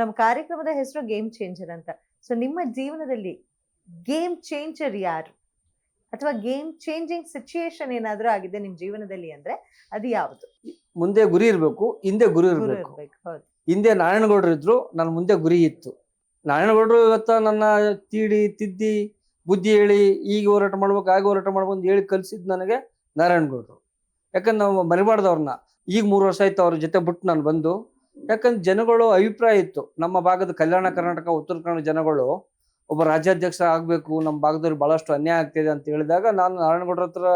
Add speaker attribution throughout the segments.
Speaker 1: ನಮ್ಮ ಕಾರ್ಯಕ್ರಮದ ಹೆಸರು ಗೇಮ್ ಚೇಂಜರ್ ಅಂತ. ಸೊ ನಿಮ್ಮ ಜೀವನದಲ್ಲಿ ಗೇಮ್ ಚೇಂಜರ್ ಯಾರು? ಅಥವಾ ಗೇಮ್ ಚೇಂಜಿಂಗ್ ಸಿಚುಯೇಷನ್ ಏನಾದ್ರೂ ಆಗಿದೆ ನಿಮ್ ಜೀವನದಲ್ಲಿ ಅಂದ್ರೆ ಅದು ಯಾವುದು?
Speaker 2: ಮುಂದೆ ಗುರಿ ಇರಬೇಕು, ಹಿಂದೆ ಗುರಿ
Speaker 1: ಗುರು
Speaker 2: ಇರಬೇಕು.
Speaker 1: ಇರ್ಬೇಕು. ಹೌದು.
Speaker 2: ಹಿಂದೆ ನಾರಾಯಣಗೌಡರು ಇದ್ರು, ನನ್ನ ಮುಂದೆ ಗುರಿ ಇತ್ತು. ನಾರಾಯಣಗೌಡರು ಇವತ್ತ ನನ್ನ ತೀಡಿ ತಿದ್ದಿ ಬುದ್ಧಿ ಹೇಳಿ ಈಗ ಹೋರಾಟ ಮಾಡ್ಬೇಕು, ಆಗ ಹೋರಾಟ ಮಾಡ್ಬೇಕು ಅಂತ ಹೇಳಿ ಕಲಿಸಿದ್ ನನಗೆ ನಾರಾಯಣಗೌಡರು. ಯಾಕಂದ್ರೆ ನಾವು ಮರಿಬಾರ್ದವ್ರನ್ನ. ಈಗ 3 ವರ್ಷ ಆಯ್ತು ಅವ್ರ ಜೊತೆ ಬಿಟ್ಟು ನಾನು ಬಂದು. ಯಾಕಂದ್ರೆ ಜನಗಳು ಅಭಿಪ್ರಾಯ ಇತ್ತು, ನಮ್ಮ ಭಾಗದ ಕಲ್ಯಾಣ ಕರ್ನಾಟಕ ಉತ್ತರ ಕನ್ನಡ ಜನಗಳು ಒಬ್ಬ ರಾಜ್ಯಾಧ್ಯಕ್ಷ ಆಗ್ಬೇಕು, ನಮ್ಮ ಭಾಗದಲ್ಲಿ ಬಹಳಷ್ಟು ಅನ್ಯಾಯ ಆಗ್ತಿದೆ ಅಂತ ಹೇಳಿದಾಗ ನಾನು ನಾರಾಯಣಗೌಡರ ಹತ್ರ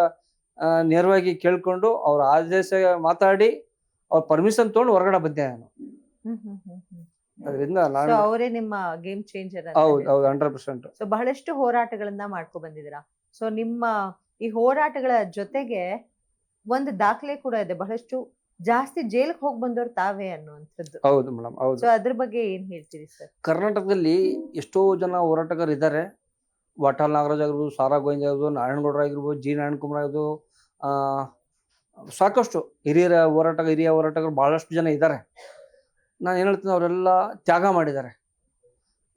Speaker 2: ನೇರವಾಗಿ ಕೇಳ್ಕೊಂಡು ಅವ್ರ ಆದೇಶ ಮಾತಾಡಿ ಅವ್ರ ಪರ್ಮಿಷನ್ ತಗೊಂಡು ಹೊರಗಡೆ ಬಂದೆ ನಾನು. ಅದರಿಂದ
Speaker 1: ಸೊ ಅವರೇ ನಿಮ್ಮ ಗೇಮ್ ಚೇಂಜರ್?
Speaker 2: ಹೌದು ಹೌದು, 100%.
Speaker 1: ಸೊ ಬಹಳಷ್ಟು ಹೋರಾಟಗಳನ್ನ ಮಾಡ್ಕೊ ಬಂದಿದ್ದೀರಾ. ಸೊ ನಿಮ್ಮ ಈ ಹೋರಾಟಗಳ ಜೊತೆಗೆ ಒಂದು ದಾಖಲೆ ಕೂಡ ಇದೆ, ಬಹಳಷ್ಟು ಜಾಸ್ತಿ ಜೈಲ್ಗೆ ಹೋಗಿ ಬಂದವ್ರು ತಾವೇ ಅನ್ನುವಂಥದ್ದು.
Speaker 2: ಹೌದು ಮೇಡಮ್, ಹೌದು.
Speaker 1: ಸೊ ಅದ್ರ ಬಗ್ಗೆ ಏನ್ ಹೇಳ್ತೀರಿ ಸರ್?
Speaker 2: ಕರ್ನಾಟಕದಲ್ಲಿ ಎಷ್ಟೋ ಜನ ಹೋರಾಟಗಾರರು ಇದ್ದಾರೆ. ವಾಟಾಳ್ ನಾಗರಾಜ್ ಆಗಿರ್ಬೋದು, ಸಾರಾ ಗೋವಿಂದ ಆಗಿರ್ಬೋದು, ನಾರಾಯಣಗೌಡರು ಆಗಿರ್ಬೋದು, ಜಿ ನಾರಾಯಣ ಕುಮಾರ್ ಆಗಿರ್ಬೋದು, ಸಾಕಷ್ಟು ಹಿರಿಯ ಹೋರಾಟಗಾರರು ಬಹಳಷ್ಟು ಜನ ಇದ್ದಾರೆ. ನಾನು ಏನು ಹೇಳ್ತೀನಿ, ಅವರೆಲ್ಲ ತ್ಯಾಗ ಮಾಡಿದ್ದಾರೆ.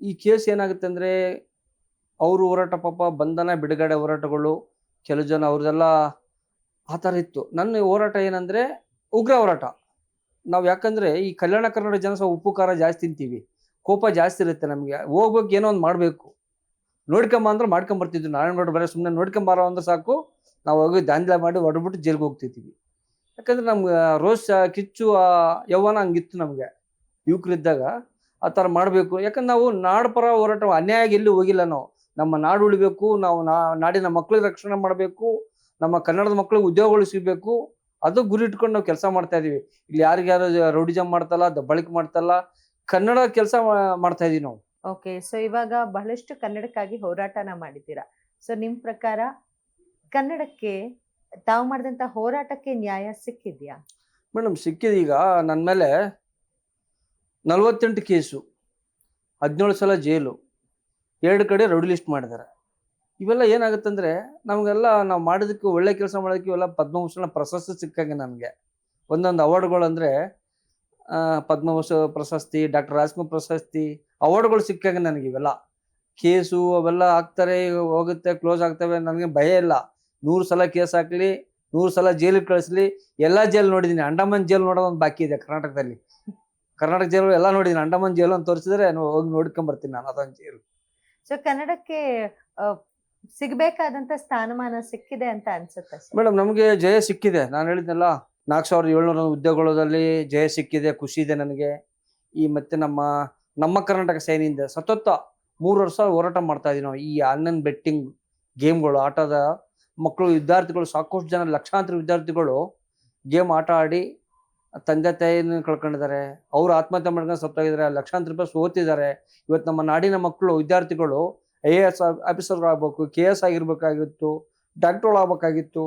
Speaker 2: ಈ ಕೇಸ್ ಏನಾಗುತ್ತೆ ಅಂದರೆ, ಅವರು ಹೋರಾಟ ಪಾಪ ಬಂಧನ ಬಿಡುಗಡೆ ಹೋರಾಟಗಳು ಕೆಲವು ಜನ ಅವ್ರದ್ದೆಲ್ಲ ಆ ಥರ ಇತ್ತು. ನನ್ನ ಹೋರಾಟ ಏನಂದರೆ ಉಗ್ರ ಹೋರಾಟ. ನಾವು ಯಾಕಂದರೆ ಈ ಕಲ್ಯಾಣ ಕರ್ನಾಟಕ ಜನ ಸ್ವಲ್ಪ ಉಪ್ಪು ಖಾರ ಜಾಸ್ತಿ ತಿಂತೀವಿ, ಕೋಪ ಜಾಸ್ತಿ ಇರುತ್ತೆ ನಮಗೆ. ಹೋಗ್ಬೇಕು, ಏನೋ ಒಂದು ಮಾಡಬೇಕು, ನೋಡ್ಕೊಂಬ ಅಂದ್ರೆ ಮಾಡ್ಕೊಂಬರ್ತಿದ್ವಿ. ನಾರಾಯಣಗೌಡರು ಬರೀ ಸುಮ್ಮನೆ ನೋಡ್ಕೊಂಬಾರೋ ಅಂದ್ರೆ ಸಾಕು, ನಾವು ಹೋಗಿ ದಾಂಧಲೆ ಮಾಡಿ ಹೊಡೆದ್ಬಿಟ್ಟು ಜೈಲ್ಗೆ ಹೋಗ್ತಿದ್ವಿ. ಯಾಕಂದ್ರೆ ನಮ್ಗೆ ರೋಷ ಕಿಚ್ಚು ಯೌವನ ಹಂಗಿತ್ತು ನಮಗೆ ಯುವಕರಿದ್ದಾಗ. ಆ ಥರ ಮಾಡಬೇಕು. ಯಾಕಂದ್ರೆ ನಾವು ನಾಡಪರ ಹೋರಾಟ ಅನ್ಯಾಯ ಎಲ್ಲೂ ಹೋಗಿಲ್ಲ. ನಾವು ನಮ್ಮ ನಾಡು ಉಳಿಬೇಕು, ನಾವು ನಾಡಿನ ಮಕ್ಕಳಿಗೆ ರಕ್ಷಣೆ ಮಾಡಬೇಕು, ನಮ್ಮ ಕನ್ನಡದ ಮಕ್ಕಳಿಗೆ ಉದ್ಯೋಗಗಳು ಸಿಗಬೇಕು, ಅದು ಗುರಿ ಇಟ್ಕೊಂಡು ನಾವು ಕೆಲಸ ಮಾಡ್ತಾ ಇದೀವಿ. ಇಲ್ಲಿ ಯಾರಿಗ್ಯಾರು ರೌಡಿಸಮ್ ಮಾಡ್ತಲ್ಲ, ದಬ್ಬಳಿಕೆ ಮಾಡ್ತಲ್ಲ, ಕನ್ನಡ ಕೆಲಸ ಮಾಡ್ತಾ ಇದೀವಿ ನಾವು.
Speaker 1: ಓಕೆ. ಸೊ ಇವಾಗ ಬಹಳಷ್ಟು ಕನ್ನಡಕ್ಕಾಗಿ ಹೋರಾಟನ ಮಾಡಿದ್ದೀರಾ. ಸೊ ನಿಮ್ ಪ್ರಕಾರ ಕನ್ನಡಕ್ಕೆ ತಾವು ಮಾಡಿದಂತ ಹೋರಾಟಕ್ಕೆ ನ್ಯಾಯ ಸಿಕ್ಕಿದ್ಯಾ?
Speaker 2: ಮೇಡಮ್ ಸಿಕ್ಕಿದೆ. ಈಗ ನನ್ನ ಮೇಲೆ 48 ಕೇಸು, 17 ಸಲ ಜೈಲು, 2 ಕಡೆ ರೌಡಿ ಲಿಸ್ಟ್ ಮಾಡಿದ್ದಾರೆ. ಇವೆಲ್ಲ ಏನಾಗುತ್ತಂದ್ರೆ ನಮಗೆಲ್ಲ ನಾವು ಮಾಡೋದಕ್ಕೆ, ಒಳ್ಳೆ ಕೆಲಸ ಮಾಡೋದಕ್ಕೆ ಇವೆಲ್ಲ ಪದ್ಮಭೂಷಣ ಪ್ರಶಸ್ತಿ ಸಿಕ್ಕಂಗೆ ನನಗೆ. ಒಂದೊಂದು ಅವಾರ್ಡ್ಗಳು ಅಂದರೆ ಪದ್ಮಭೂಷಣ ಪ್ರಶಸ್ತಿ, ಡಾಕ್ಟರ್ ರಾಜ್ಕುಮಾರ್ ಪ್ರಶಸ್ತಿ, ಅವಾರ್ಡ್ಗಳು ಸಿಕ್ಕಂಗೆ ನನಗೆ. ಇವೆಲ್ಲ ಕೇಸು ಅವೆಲ್ಲ ಆಗ್ತಾರೆ, ಹೋಗುತ್ತೆ, ಕ್ಲೋಸ್ ಆಗ್ತವೆ, ನನಗೆ ಭಯ ಇಲ್ಲ. 100 ಸಲ ಕೇಸ್ ಹಾಕಲಿ, 100 ಸಲ ಜೈಲಿಗೆ ಕಳಿಸ್ಲಿ, ಎಲ್ಲ ಜೈಲು ನೋಡಿದ್ದೀನಿ. ಅಂಡಮಾನ್ ಜೈಲು ನೋಡೋದೊಂದು ಬಾಕಿ ಇದೆ ಕರ್ನಾಟಕದಲ್ಲಿ. ಕರ್ನಾಟಕ ಜೈಲು ಎಲ್ಲ ನೋಡಿದ್ದೀನಿ. ಅಂಡಮಾನ್ ಜೈಲು ಅಂತ ತೋರಿಸಿದ್ರೆ ಹೋಗಿ ನೋಡ್ಕೊಂಬರ್ತೀನಿ ನಾನು, ಅದೊಂದು ಜೈಲು.
Speaker 1: ಸೊ ಕನ್ನಡಕ್ಕೆ ಸಿಗ್ಬೇಕಾದಂತ ಸ್ಥಾನಮಾನ ಸಿಕ್ಕಿದೆ ಅಂತ ಅನ್ಸುತ್ತೆ
Speaker 2: ಮೇಡಮ್? ನಮಗೆ ಜಯ ಸಿಕ್ಕಿದೆ. ನಾನು ಹೇಳಿದ್ನಲ್ಲ, 4700 ಉದ್ಯೋಗಗಳಲ್ಲಿ ಜಯ ಸಿಕ್ಕಿದೆ, ಖುಷಿ ಇದೆ ನನಗೆ. ಈ ಮತ್ತೆ ನಮ್ಮ ಕರ್ನಾಟಕ ಸೇನೆಯಿಂದ ಸತತ 3 ವರ್ಷ ಹೋರಾಟ ಮಾಡ್ತಾ ಇದೀವಿ ನಾವು. ಈ ಆನ್ಲೈನ್ ಬೆಟ್ಟಿಂಗ್ ಗೇಮ್ಗಳು, ಆಟದ ಮಕ್ಕಳು, ವಿದ್ಯಾರ್ಥಿಗಳು, ಸಾಕಷ್ಟು ಜನ, ಲಕ್ಷಾಂತರ ವಿದ್ಯಾರ್ಥಿಗಳು ಗೇಮ್ ಆಟ ಆಡಿ ತಂದೆ ತಾಯಿನ ಕಳ್ಕೊಂಡಿದ್ದಾರೆ. ಅವರು ಆತ್ಮಹತ್ಯೆ ಮಾಡ್ಕೊಂಡು ಸತ್ತೋಗಿದ್ದಾರೆ, ಲಕ್ಷಾಂತರ ರೂಪಾಯಿ ಸೋತಿದ್ದಾರೆ. ಇವತ್ತು ನಮ್ಮ ನಾಡಿನ ಮಕ್ಕಳು, ವಿದ್ಯಾರ್ಥಿಗಳು IAS ಆಫೀಸರ್ಗಳಾಗಬೇಕು, KS ಆಗಿರ್ಬೇಕಾಗಿತ್ತು, ಡಾಕ್ಟರ್ಗಳು ಆಗ್ಬೇಕಾಗಿತ್ತು,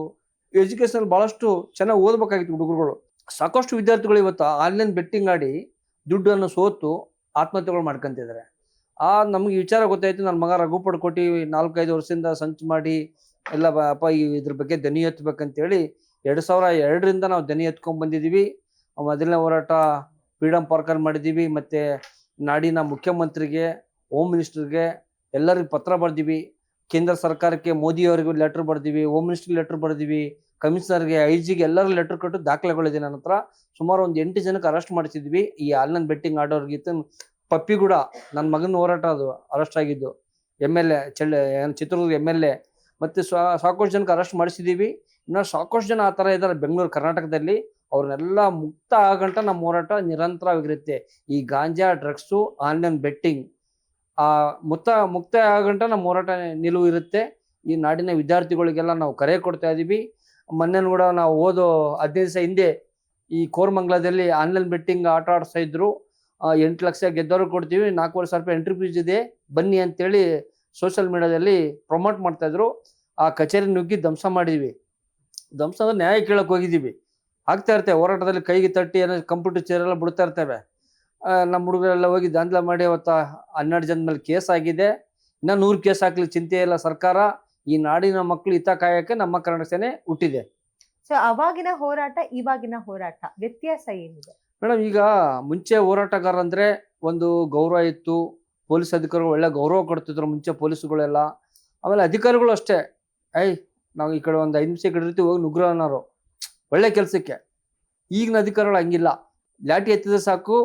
Speaker 2: ಎಜುಕೇಶನ್ ಭಾಳಷ್ಟು ಚೆನ್ನಾಗಿ ಓದಬೇಕಾಗಿತ್ತು ಹುಡುಗರುಗಳು. ಸಾಕಷ್ಟು ವಿದ್ಯಾರ್ಥಿಗಳು ಇವತ್ತು ಆನ್ಲೈನ್ ಬೆಟ್ಟಿಂಗ್ ಆಡಿ ದುಡ್ಡನ್ನು ಸೋತು ಆತ್ಮಹತ್ಯೆಗಳು ಮಾಡ್ಕೊಂತಿದ್ದಾರೆ. ನಮ್ಗೆ ವಿಚಾರ ಗೊತ್ತಾಯ್ತು. ನನ್ನ ಮಗ ರಘು ಪಡ್ಕೋಟಿ 4-5 ವರ್ಷದಿಂದ ಸಂಚು ಮಾಡಿ ಎಲ್ಲ ಅಪ್ಪ ಇದ್ರ ಬಗ್ಗೆ ದನಿ ಎತ್ತಬೇಕಂತೇಳಿ 2002ರಿಂದ ನಾವು ದನಿ ಎತ್ಕೊಂಡ್ ಬಂದಿದ್ದೀವಿ. ಮೊದಲನೇ ಹೋರಾಟ ಫ್ರೀಡಮ್ ಪಾರ್ಕಲ್ಲಿ ಮಾಡಿದ್ದೀವಿ. ಮತ್ತು ನಾಡಿನ ಮುಖ್ಯಮಂತ್ರಿಗೆ, ಹೋಮ್ ಮಿನಿಸ್ಟರ್ಗೆ ಎಲ್ಲರಿಗೂ ಪತ್ರ ಬರ್ದೀವಿ. ಕೇಂದ್ರ ಸರ್ಕಾರಕ್ಕೆ ಮೋದಿಯವರಿಗೂ ಲೆಟ್ರ್ ಬರ್ದೀವಿ, ಹೋಮ್ ಮಿನಿಸ್ಟರ್ಗೆ ಲೆಟ್ರ್ ಬರ್ದೀವಿ, ಕಮಿಷನರ್ಗೆ, IG ಗೆ ಎಲ್ಲರಿಗೂ ಲೆಟ್ರ್ ಕೊಟ್ಟು ದಾಖಲೆಗಳಿದೆ ನನ್ನ ಹತ್ರ. ಸುಮಾರು ಒಂದು 8 ಜನಕ್ಕೆ ಅರೆಸ್ಟ್ ಮಾಡಿಸಿದ್ವಿ. ಈ ಆನ್ಲೈನ್ ಬೆಟ್ಟಿಂಗ್ ಆಡೋರ್ಗಿತ್ತು. ಪಪ್ಪಿಗೂಡ ನನ್ನ ಮಗನ ಹೋರಾಟ ಅದು ಅರೆಸ್ಟ್ ಆಗಿದ್ದು. MLA ಚಿತ್ರದುರ್ಗ MLA ಮತ್ತು ಸಾಕಷ್ಟು ಜನಕ್ಕೆ ಅರೆಸ್ಟ್ ಮಾಡಿಸಿದ್ದೀವಿ. ಇನ್ನು ಸಾಕಷ್ಟು ಜನ ಆ ಥರ ಇದ್ದಾರೆ ಬೆಂಗಳೂರು ಕರ್ನಾಟಕದಲ್ಲಿ. ಅವ್ರನ್ನೆಲ್ಲ ಮುಕ್ತ ಆಗಂಟ ನಮ್ಮ ಹೋರಾಟ ನಿರಂತರವಾಗಿರುತ್ತೆ. ಈ ಗಾಂಜಾ, ಡ್ರಗ್ಸು, ಆನ್ಲೈನ್ ಬೆಟ್ಟಿಂಗ್ ಮುಕ್ತ ಆಗಂಟ ನಮ್ಮ ಹೋರಾಟ ನಿಲುವು ಇರುತ್ತೆ. ಈ ನಾಡಿನ ವಿದ್ಯಾರ್ಥಿಗಳಿಗೆಲ್ಲ ನಾವು ಕರೆ ಕೊಡ್ತಾ ಇದ್ದೀವಿ. ಮೊನ್ನೆ ಕೂಡ ನಾವು 15 ದಿವಸ ಹಿಂದೆ ಈ ಕೋರಮಂಗಲದಲ್ಲಿ ಆನ್ಲೈನ್ ಬೆಟ್ಟಿಂಗ್ ಆಟ ಆಡಿಸ್ತಾ ಇದ್ರು. 8 ಲಕ್ಷ ಗೆದ್ದವ್ರಿಗೆ ಕೊಡ್ತೀವಿ, 4,500 ರೂಪಾಯಿ ಎಂಟ್ರಿ ಫೀಸ್ ಇದೆ, ಬನ್ನಿ ಅಂತೇಳಿ ಸೋಷಿಯಲ್ ಮೀಡಿಯಾದಲ್ಲಿ ಪ್ರಮೋಟ್ ಮಾಡ್ತಾ ಇದ್ರು. ಆ ಕಚೇರಿ ನುಗ್ಗಿ ಧ್ವಂಸ ಮಾಡಿದ್ವಿ. ಧ್ವಂಸ ಅಂದ್ರೆ ನ್ಯಾಯ ಕೇಳಕ್ಕೆ ಹೋಗಿದ್ದೀವಿ. ಆಗ್ತಾ ಇರ್ತೇವೆ ಹೋರಾಟದಲ್ಲಿ, ಕೈಗೆ ತಟ್ಟಿ ಏನೋ ಕಂಪ್ಯೂಟರ್ ಚೇರ್ ಎಲ್ಲ ಬಿಡ್ತಾ ಇರ್ತೇವೆ. ನಮ್ಮ ಹುಡುಗರೆಲ್ಲ ಹೋಗಿ ದಾಂಧಲೆ ಮಾಡಿ ಅವತ್ತು 12 ಜನ ಮೇಲೆ ಕೇಸ್ ಆಗಿದೆ. ಇನ್ನ 100 ಕೇಸ್ ಹಾಕ್ಲಿಕ್ಕೆ ಚಿಂತೆ ಇಲ್ಲ ಸರ್ಕಾರ. ಈ ನಾಡಿನ ಮಕ್ಕಳು ಹಿತ ಕಾಯಕ್ಕೆ ನಮ್ಮ ಕನ್ನಡ ಸೇನೆ ಹುಟ್ಟಿದೆ.
Speaker 1: ಸೊ ಅವಾಗಿನ ಹೋರಾಟ ಇವಾಗಿನ ಹೋರಾಟ ವ್ಯತ್ಯಾಸ ಏನಿದೆ
Speaker 2: ಮೇಡಮ್? ಈಗ ಮುಂಚೆ ಹೋರಾಟಗಾರ ಅಂದ್ರೆ ಒಂದು ಗೌರವ ಇತ್ತು. ಪೊಲೀಸ್ ಅಧಿಕಾರಿಗಳು ಒಳ್ಳೆ ಗೌರವ ಕೊಡ್ತಿದ್ರು ಮುಂಚೆ ಪೊಲೀಸ್ಗಳೆಲ್ಲ. ಆಮೇಲೆ ಅಧಿಕಾರಿಗಳು ಅಷ್ಟೇ, ನಾವು ಈ ಕಡೆ ಒಂದು 5 ನಿಮಿಷ ಈ ಕಡೆ ಇರ್ತೀವಿ, ಹೋಗಿ ನುಗ್ರ ಅನ್ನೋರು ಒಳ್ಳೆ ಕೆಲಸಕ್ಕೆ. ಈಗಿನ ಅಧಿಕಾರಿಗಳು ಹಂಗಿಲ್ಲ. ಲಾಠಿ ಎತ್ತಿದ್ರೆ ಸಾಕು,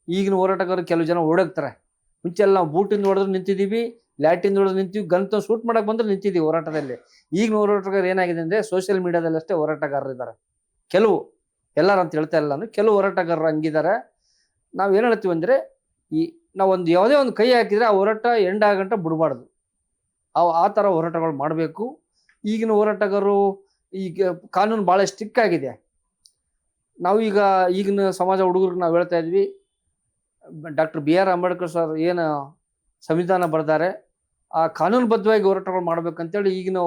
Speaker 2: ಈಗಿನ ಹೋರಾಟಗಾರರು ಕೆಲವು ಜನ ಓಡೋಗ್ತಾರೆ. ಮುಂಚೆ ಎಲ್ಲ ನಾವು ಬೂಟಿಂದ ಹೊಡೆದ್ರು ನಿಂತಿದ್ದೀವಿ, ಲ್ಯಾಟಿಂದ ಹೊಡೆದು ನಿಂತೀವಿ, ಗನ್ ಶೂಟ್ ಮಾಡಕ್ಕೆ ಬಂದ್ರೆ ನಿಂತಿದ್ದೀವಿ ಹೋರಾಟದಲ್ಲಿ. ಈಗಿನ ಹೋರಾಟಗಾರರು ಏನಾಗಿದೆ ಅಂದರೆ ಸೋಷಿಯಲ್ ಮೀಡಿಯಾದಲ್ಲಿ ಅಷ್ಟೇ ಹೋರಾಟಗಾರರು ಇದ್ದಾರೆ. ಕೆಲವು, ಎಲ್ಲರೂ ಅಂತ ಹೇಳ್ತಾ ಇಲ್ಲ ನಾನು, ಕೆಲವು ಹೋರಾಟಗಾರರು ಹಂಗಿದ್ದಾರೆ. ನಾವು ಏನು ಹೇಳ್ತೀವಿ ಅಂದರೆ, ನಾವೊಂದು ಯಾವುದೇ ಒಂದು ಕೈ ಹಾಕಿದರೆ ಆ ಹೋರಾಟ ಎಂಡ್ ಆಗಂಟ ಬಿಡಬಾರ್ದು. ಆ ಥರ ಹೋರಾಟಗಳು ಮಾಡಬೇಕು. ಈಗಿನ ಹೋರಾಟಗಾರರು, ಈಗ ಕಾನೂನು ಭಾಳ ಸ್ಟ್ರಿಕ್ಟ್ ಆಗಿದೆ. ನಾವು ಈಗಿನ ಸಮಾಜ ಹುಡುಗರಿಗೆ ನಾವು ಹೇಳ್ತಾ ಇದ್ವಿ, ಡಾಕ್ಟರ್ BR ಅಂಬೇಡ್ಕರ್ ಸರ್ ಏನು ಸಂವಿಧಾನ ಬರೆದಾರೆ, ಆ ಕಾನೂನುಬದ್ಧವಾಗಿ ಹೋರಾಟಗಳು ಮಾಡ್ಬೇಕಂತೇಳಿ ಈಗಿನ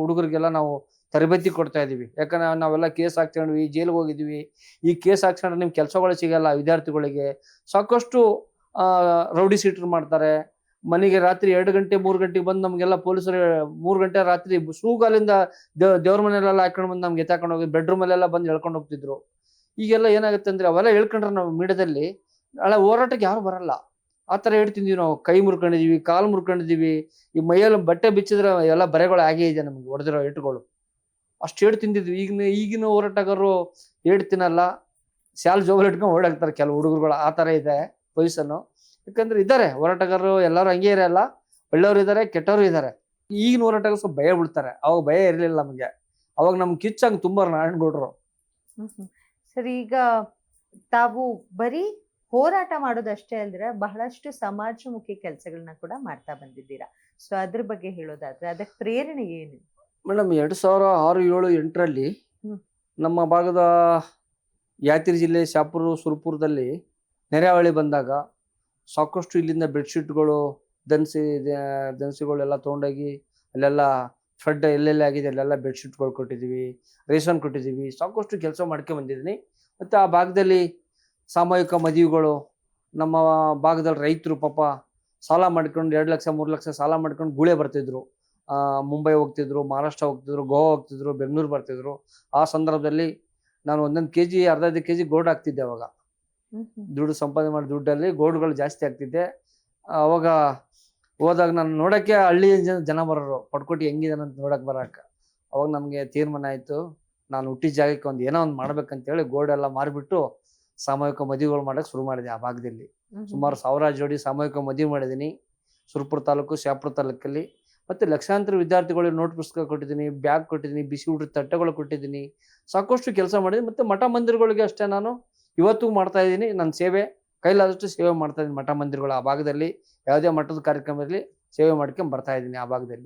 Speaker 2: ಹುಡುಗರಿಗೆಲ್ಲ ನಾವು ತರಬೇತಿ ಕೊಡ್ತಾ ಇದ್ದೀವಿ. ಯಾಕಂದ್ರೆ ನಾವೆಲ್ಲ ಕೇಸ್ ಹಾಕ್ಸ್ಕೊಂಡ್ವಿ, ಜೈಲಿಗೆ ಹೋಗಿದ್ವಿ. ಈ ಕೇಸ್ ಹಾಕ್ಸ್ಕೊಂಡ್ರೆ ನಿಮ್ಗೆ ಕೆಲಸಗಳು ಸಿಗಲ್ಲ ವಿದ್ಯಾರ್ಥಿಗಳಿಗೆ. ಸಾಕಷ್ಟು ರೌಡಿ ಶೀಟರ್ ಮಾಡ್ತಾರೆ. ಮನೆಗೆ ರಾತ್ರಿ 2 ಗಂಟೆ 3 ಗಂಟೆಗೆ ಬಂದು ನಮಗೆಲ್ಲ ಪೊಲೀಸರು 3 ಗಂಟೆ ರಾತ್ರಿ ಶೂಗಾಲಿಂದ ದೇವ್ರ ಮನೆಯಲ್ಲೆಲ್ಲ ಹಾಕೊಂಡು ಬಂದು ನಮ್ಗೆ ಎತ್ತಾಕೊಂಡು ಹೋಗಿ ಬೆಡ್ರೂಮಲ್ಲೆಲ್ಲ ಬಂದು ಹೇಳ್ಕೊಂಡು ಹೋಗ್ತಿದ್ರು. ಈಗೆಲ್ಲ ಏನಾಗುತ್ತೆ ಅಂದರೆ ಅವೆಲ್ಲ ಹೇಳ್ಕೊಂಡ್ರೆ ನಾವು ಮೀಡಿಯಾದಲ್ಲಿ ನಾಳೆ ಹೋರಾಟಕ್ಕೆ ಯಾರು ಬರಲ್ಲ. ಆ ಥರ ಹೇಳ್ತಿದ್ವಿ. ನಾವು ಕೈ ಮುರ್ಕೊಂಡಿದ್ದೀವಿ, ಕಾಲು ಮುರ್ಕೊಂಡಿದ್ದೀವಿ. ಈ ಮೈಯಲ್ಲಿ ಬಟ್ಟೆ ಬಿಚ್ಚಿದ್ರೆ ಎಲ್ಲ ಬರೆಗಳು ಆಗೇ ಇದೆ ನಮ್ಗೆ, ಹೊಡೆದಿರೋ ಏಟುಗಳು. ಅಷ್ಟು ಏಟು ತಿಂದಿದ್ವಿ. ಈಗಿನ ಹೋರಾಟಗಾರರು ಏಟು ತಿನ್ನಲ್ಲ, ಶಾಲ್ ಜೋಬಲ್ ಇಟ್ಕೊಂಡು ಓಡಾಡ್ತಾರೆ ಕೆಲವು ಹುಡುಗರುಗಳು. ಆ ಥರ ಇದೆ ಪೊಸಿಷನ್ನು. ಯಾಕಂದ್ರೆ ಇದ್ದಾರೆ ಹೋರಾಟಗಾರರು, ಎಲ್ಲರೂ ಹಂಗೆ ಇರಲ್ಲ, ಒಳ್ಳೆಯವರು ಇದ್ದಾರೆ, ಕೆಟ್ಟವರು ಇದ್ದಾರೆ. ಈಗಿನ ಹೋರಾಟಗಾರರು ಸ್ವಲ್ಪ ಭಯ ಬೀಳ್ತಾರೆ. ಅವಾಗ ಭಯ ಇರಲಿಲ್ಲ ನಮಗೆ. ಅವಾಗ ನಮ್ಗೆ ಕಿಚ್ಚಂಗೆ ತುಂಬ ನಾರಾಯಣಗೌಡರು.
Speaker 1: ಸರಿ, ಈಗ ತಾವು ಬರೀ ಹೋರಾಟ ಮಾಡೋದಷ್ಟೇ ಅಲ್ದ್ರೆ ಬಹಳಷ್ಟು ಸಮಾಜಮುಖಿ ಕೆಲಸಗಳನ್ನ ಕೂಡ ಮಾಡ್ತಾ ಬಂದಿದ್ದೀರಾ. ಸೊ ಅದ್ರ ಬಗ್ಗೆ ಹೇಳೋದಾದ್ರೆ ಅದಕ್ಕೆ ಪ್ರೇರಣೆ ಏನು?
Speaker 2: ಮೇಡಮ್, 2006, 7, 8ರಲ್ಲಿ ನಮ್ಮ ಭಾಗದ ಯಾದಗಿರಿ ಜಿಲ್ಲೆ ಶಾಪುರ ಸುರಪುರದಲ್ಲಿ ನೆರೆಹಾವಳಿ ಬಂದಾಗ ಸಾಕಷ್ಟು ಇಲ್ಲಿಂದ ಬೆಡ್ಶೀಟ್ಗಳು, ದನಸಿಗಳೆಲ್ಲ ತೊಗೊಂಡೋಗಿ ಅಲ್ಲೆಲ್ಲ ಫ್ಲಡ್ ಎಲ್ಲೆಲ್ಲ ಆಗಿದೆ ಅಲ್ಲೆಲ್ಲ ಬೆಡ್ಶೀಟ್ಗಳು ಕೊಟ್ಟಿದ್ದೀವಿ, ರೇಷನ್ ಕೊಟ್ಟಿದ್ದೀವಿ. ಸಾಕಷ್ಟು ಕೆಲಸ ಮಾಡ್ಕೊಂಡು ಬಂದಿದ್ದೀನಿ. ಮತ್ತು ಆ ಭಾಗದಲ್ಲಿ ಸಾಮೂಹಿಕ ಮದುವೆಗಳು, ನಮ್ಮ ಭಾಗದಲ್ಲಿ ರೈತರು ಪಾಪ ಸಾಲ ಮಾಡ್ಕೊಂಡು 2 ಲಕ್ಷ 3 ಲಕ್ಷ ಸಾಲ ಮಾಡ್ಕೊಂಡು ಗೂಳೆ ಬರ್ತಿದ್ರು. ಮುಂಬೈ ಹೋಗ್ತಿದ್ರು, ಮಹಾರಾಷ್ಟ್ರ ಹೋಗ್ತಿದ್ರು, ಗೋವಾ ಹೋಗ್ತಿದ್ರು, ಬೆಂಗಳೂರು ಬರ್ತಿದ್ರು. ಆ ಸಂದರ್ಭದಲ್ಲಿ ನಾನು 1 kg ಅರ್ಧ kg ಗೋಲ್ಡ್ ಹಾಕ್ತಿದ್ದೆ. ಅವಾಗ ದುಡ್ಡು ಸಂಪಾದನೆ ಮಾಡಿ ದುಡ್ಡಲ್ಲಿ ಗೋಲ್ಡ್ಗಳು ಜಾಸ್ತಿ ಆಗ್ತಿದ್ದೆ. ಅವಾಗ ಹೋದಾಗ ನಾನು ನೋಡೋಕ್ಕೆ ಹಳ್ಳಿ ಜನ ಬರೋರು, ಪಡ್ಕೋಟಿ ಹೆಂಗಿದಾನೆ ಅಂತ ನೋಡಕ್ಕೆ ಬರೋಕೆ. ಅವಾಗ ನಮಗೆ ತೀರ್ಮಾನ ಆಯಿತು, ನಾನು ಹುಟ್ಟಿದ ಜಾಗಕ್ಕೆ ಏನೋ ಒಂದು ಮಾಡ್ಬೇಕಂತೇಳಿ ಗೋಲ್ಡ್ ಎಲ್ಲ ಮಾರಿಬಿಟ್ಟು ಸಾಮೂಹಿಕ ಮದುವೆಗಳು ಮಾಡೋಕ್ಕೆ ಶುರು ಮಾಡಿದೆ. ಆ ಭಾಗದಲ್ಲಿ ಸುಮಾರು 1000 ಜೋಡಿ ಸಾಮೂಹಿಕ ಮದುವೆ ಮಾಡಿದ್ದೀನಿ. ಸುರಪುರ ತಾಲೂಕು, ಶಾಪುರ ತಾಲೂಕಲ್ಲಿ. ಮತ್ತು ಲಕ್ಷಾಂತರ ವಿದ್ಯಾರ್ಥಿಗಳಿಗೆ ನೋಟ್ ಪುಸ್ತಕ ಕೊಟ್ಟಿದ್ದೀನಿ, ಬ್ಯಾಗ್ ಕೊಟ್ಟಿದ್ದೀನಿ, ಬಿಸಿ ಊಟದ ತಟ್ಟೆಗಳು ಕೊಟ್ಟಿದ್ದೀನಿ. ಸಾಕಷ್ಟು ಕೆಲಸ ಮಾಡಿದ್ದೀನಿ. ಮತ್ತು ಮಠ ಮಂದಿರಗಳಿಗೆ ಅಷ್ಟೇ ನಾನು ಇವತ್ತಿಗೂ ಮಾಡ್ತಾ ಇದ್ದೀನಿ. ನನ್ನ ಸೇವೆ ಕೈಲಾದಷ್ಟು ಸೇವೆ ಮಾಡ್ತಾ ಇದ್ದೀನಿ ಮಠ ಮಂದಿರಗಳು. ಆ ಭಾಗದಲ್ಲಿ ಯಾವುದೇ ಮಠದ ಕಾರ್ಯಕ್ರಮದಲ್ಲಿ ಸೇವೆ ಮಾಡ್ಕೊಂಡು ಬರ್ತಾ ಇದ್ದೀನಿ ಆ ಭಾಗದಲ್ಲಿ.